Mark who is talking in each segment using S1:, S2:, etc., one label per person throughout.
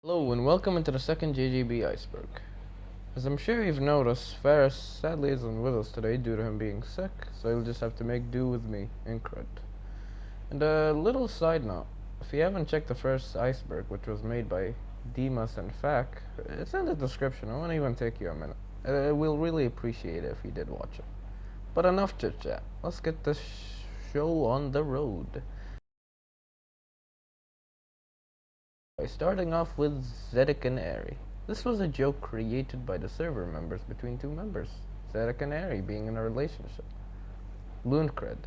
S1: Hello and welcome into the second JGB Iceberg. As I'm sure you've noticed, Ferris sadly isn't with us today due to him being sick, so he'll just have to make do with me, Incred. And a little side note, if you haven't checked the first Iceberg, which was made by Demas and Fac, it's in the description, it won't even take you a minute. We'll really appreciate it if you did watch it. But enough chit chat, let's get this show on the road. Starting off with Zedek and Airy. This was a joke created by the server members between two members, Zedek and Airy being in a relationship. Looncred.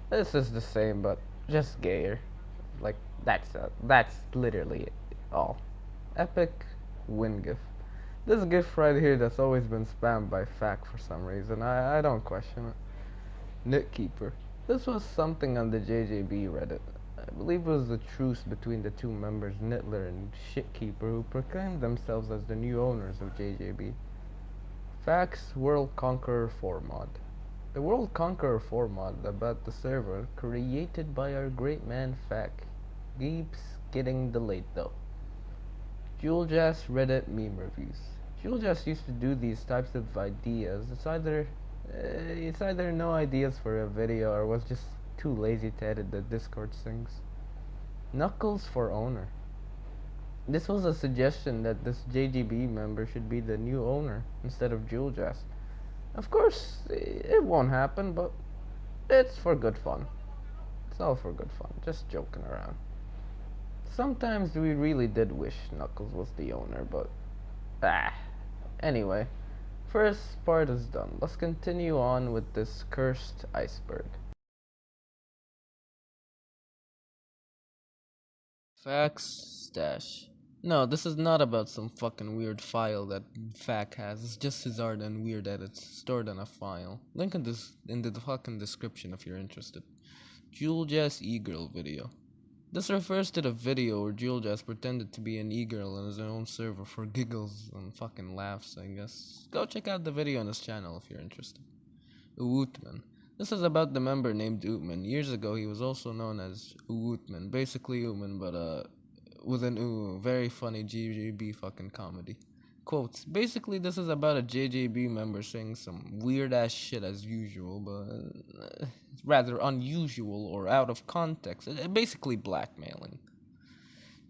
S1: This is the same, but just gayer. Like, that's literally all. Epic win gif. This gif right here that's always been spammed by FAQ for some reason. I don't question it. Nitkeeper. This was something on the JJB Reddit. I believe it was a truce between the two members, Nittler and Shitkeeper, who proclaimed themselves as the new owners of JJB. Facts World Conqueror 4 mod. The World Conqueror 4 mod about the server created by our great man Fac keeps getting delayed though. Juljas Reddit meme reviews. Juljas used to do these types of ideas. It's either no ideas for a video or was just too lazy to edit the Discord things. Knuckles for owner. This was a suggestion that this JGB member should be the new owner instead of Juljas. Of course, it won't happen, but it's for good fun. It's all for good fun, just joking around. Sometimes we really did wish Knuckles was the owner, but ah. Anyway, first part is done. Let's continue on with this cursed iceberg. Facts stash. No, this is not about some fucking weird file that Fac has. It's just his art and weird edits stored in a file. Link in the fucking description if you're interested. Juljas e-girl video. This refers to the video where Juljas pretended to be an e-girl in his own server for giggles and fucking laughs, I guess. Go check out the video on his channel if you're interested. Uwootman. This is about the member named Ootman. Years ago, he was also known as Uwootman, basically Ootman, but with an ooh, very funny JJB fucking comedy. Quotes. Basically, this is about a JJB member saying some weird ass shit as usual, but rather unusual or out of context. Basically blackmailing.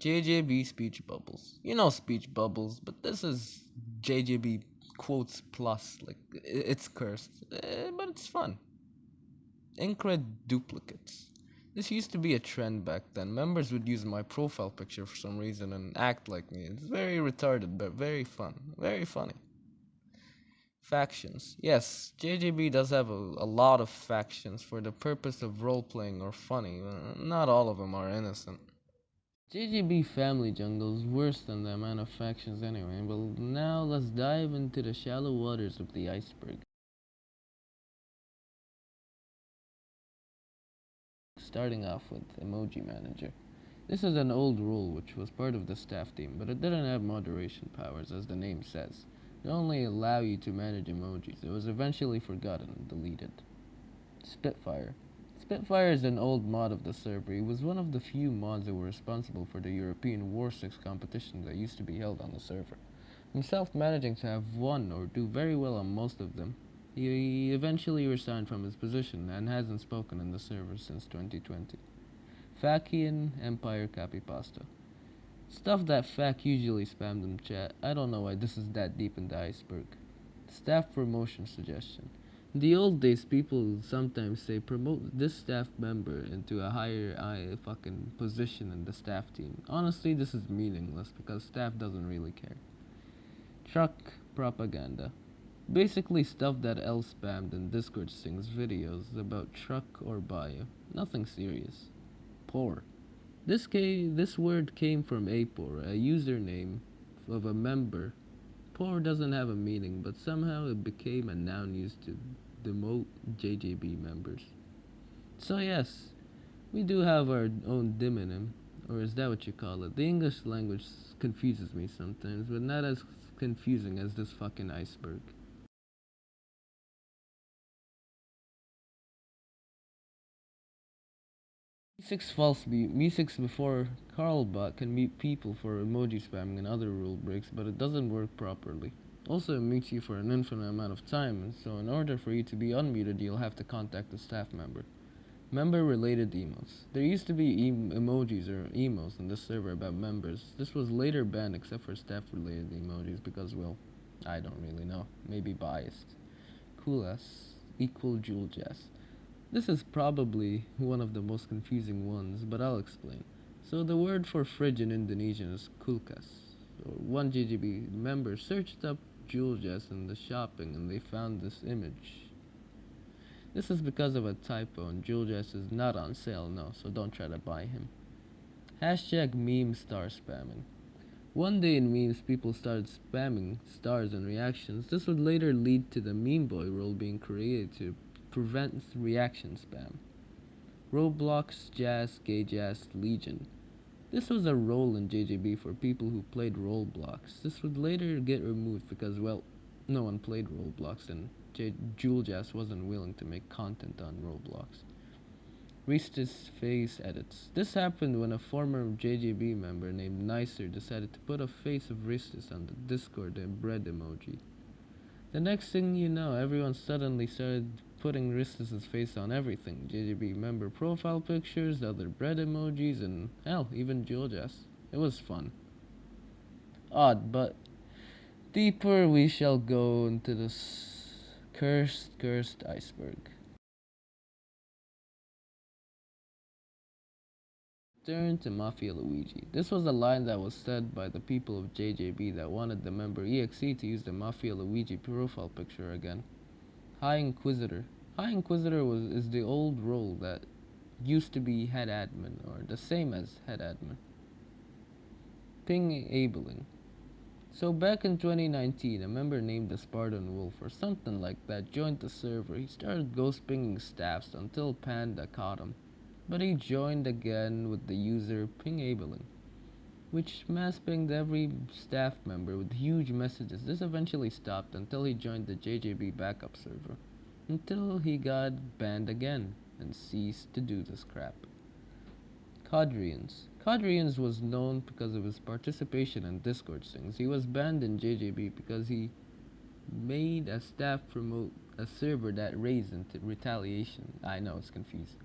S1: JJB speech bubbles. You know speech bubbles, but this is JJB quotes plus. Like, it's cursed, but it's fun. Incred duplicates. This used to be a trend back then. Members would use my profile picture for some reason and act like me. It's very retarded, but very fun. Very funny. Factions. Yes, JJB does have a lot of factions for the purpose of role-playing or funny. Not all of them are innocent. JGB Family Jungle is worse than the amount of factions anyway, but now let's dive into the shallow waters of the iceberg. Starting off with Emoji Manager. This is an old rule which was part of the staff team, but it didn't have moderation powers as the name says. It only allow you to manage emojis. It was eventually forgotten and deleted. Spitfire. Spitfire is an old mod of the server. It was one of the few mods that were responsible for the European War 6 competition that used to be held on the server. Himself managing to have won or do very well on most of them, he eventually resigned from his position and hasn't spoken in the server since 2020. Fakian Empire Capipasta. Stuff that Fac usually spammed in chat. I don't know why this is that deep in the iceberg. Staff promotion suggestion. In the old days, people sometimes say promote this staff member into a higher fucking position in the staff team. Honestly, this is meaningless because staff doesn't really care. Truck propaganda. Basically stuff that L spammed in Discord sings videos about truck or bio. Nothing serious. Poor. This word came from Apor, a username of a member. Poor doesn't have a meaning, but somehow it became a noun used to demote JJB members. So yes, we do have our own demonym, or is that what you call it? The English language confuses me sometimes, but not as confusing as this fucking iceberg. Me6 before Carlbot can mute people for emoji spamming and other rule breaks, but it doesn't work properly. Also, it mutes you for an infinite amount of time, and so in order for you to be unmuted, you'll have to contact a staff member. Member-related emos. There used to be emojis or emos in this server about members. This was later banned except for staff-related emojis because, well, I don't really know. Maybe biased. Juljas equal Juljas. This is probably one of the most confusing ones, but I'll explain. So the word for fridge in Indonesian is kulkas. So one JGB member searched up Juljas in the shopping and they found this image. This is because of a typo and Juljas is not on sale, no, so don't try to buy him. Hashtag meme star spamming. One day in memes, people started spamming stars and reactions. This would later lead to the meme boy role being created to prevent reaction spam. Roblox, Jazz, Gay Jazz, Legion. This was a role in JJB for people who played Roblox. This would later get removed because, well, no one played Roblox and Juljas wasn't willing to make content on Roblox. Ristis face edits. This happened when a former JJB member named Nicer decided to put a face of Ristis on the Discord and bread emoji. The next thing you know, everyone suddenly started putting Ristis' face on everything. JJB member profile pictures, other bread emojis, and hell, even Juljas. It was fun. Odd, but deeper we shall go into this cursed iceberg. Turn to Mafia Luigi. This was a line that was said by the people of JJB that wanted the member EXE to use the Mafia Luigi profile picture again. High Inquisitor. High Inquisitor is the old role that used to be head admin, or the same as head admin. Ping enabling. So back in 2019, a member named the Spartan Wolf or something like that joined the server. He started ghost pinging staffs until Panda caught him. But he joined again with the user pingabling, which mass pinged every staff member with huge messages. This eventually stopped until he joined the JJB backup server, until he got banned again and ceased to do this crap. Cadrians. Cadrians was known because of his participation in Discord things. He was banned in JJB because he made a staff promote a server that raised into retaliation. I know it's confusing.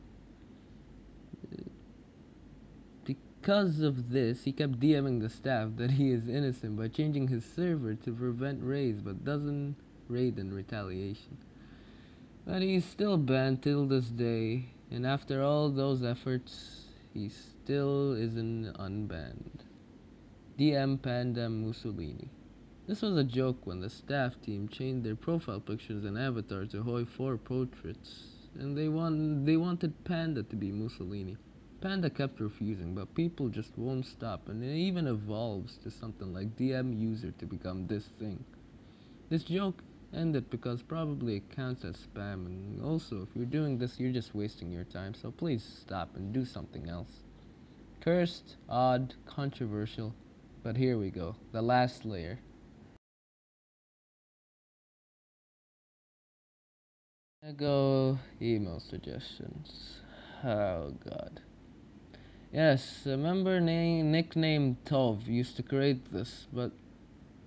S1: Because of this, he kept DMing the staff that he is innocent by changing his server to prevent raids but doesn't raid in retaliation. But he's still banned till this day, and after all those efforts, he still isn't unbanned. DM Panda Mussolini. This was a joke when the staff team changed their profile pictures and avatar to Hoi 4 portraits, and they wanted Panda to be Mussolini. Panda kept refusing, but people just won't stop, and it even evolves to something like DM user to become this thing. This joke ended because probably it counts as spam, and also if you're doing this, you're just wasting your time, so please stop and do something else. Cursed, odd, controversial, but here we go, the last layer. I go email suggestions. Oh god. Yes, a member nicknamed Tov used to create this, but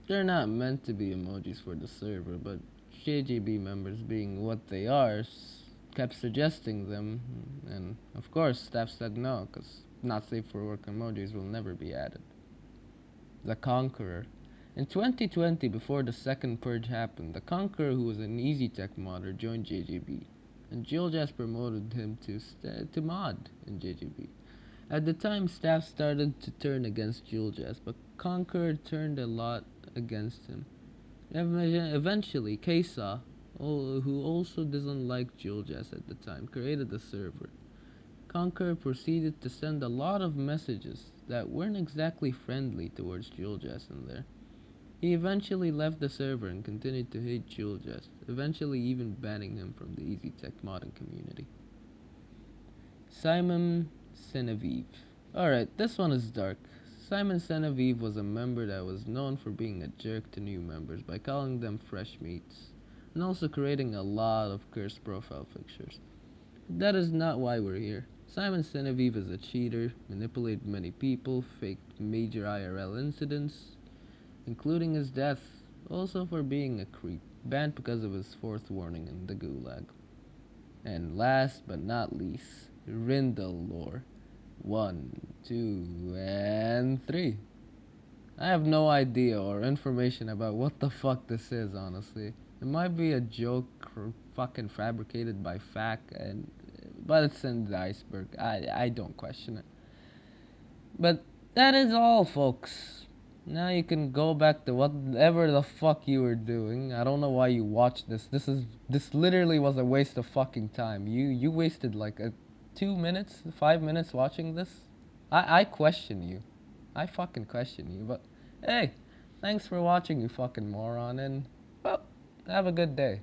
S1: they're not meant to be emojis for the server, but JGB members being what they are kept suggesting them, and of course staff said no, because not safe for work emojis will never be added. The Conqueror. In 2020, before the second purge happened, the Conqueror, who was an easy tech modder, joined JGB, and Juljas promoted him to mod in JGB. At the time, staff started to turn against Juljas, but Conqueror turned a lot against him. Eventually, Kesa, who also doesn't like Juljas at the time, created a server. Conqueror proceeded to send a lot of messages that weren't exactly friendly towards Juljas in there. He eventually left the server and continued to hate Juljas, eventually even banning him from the Easy Tech modding community. Simon Senevive. Alright, this one is dark. Simon Senevive was a member that was known for being a jerk to new members by calling them fresh meats, and also creating a lot of cursed profile pictures. That is not why we're here. Simon Senevieve is a cheater, manipulated many people, faked major IRL incidents, including his death, also for being a creep, banned because of his fourth warning in the Gulag. And last but not least, Rindal lore. 1, 2, and 3. I have no idea or information about what the fuck this is, honestly. It might be a joke fucking fabricated by but it's in the iceberg. I don't question it. But that is all, folks. Now you can go back to whatever the fuck you were doing. I don't know why you watched this. This literally was a waste of fucking time. You wasted like 2 minutes, 5 minutes watching this. I question you. I fucking question you. But hey, thanks for watching, you fucking moron, and well, have a good day.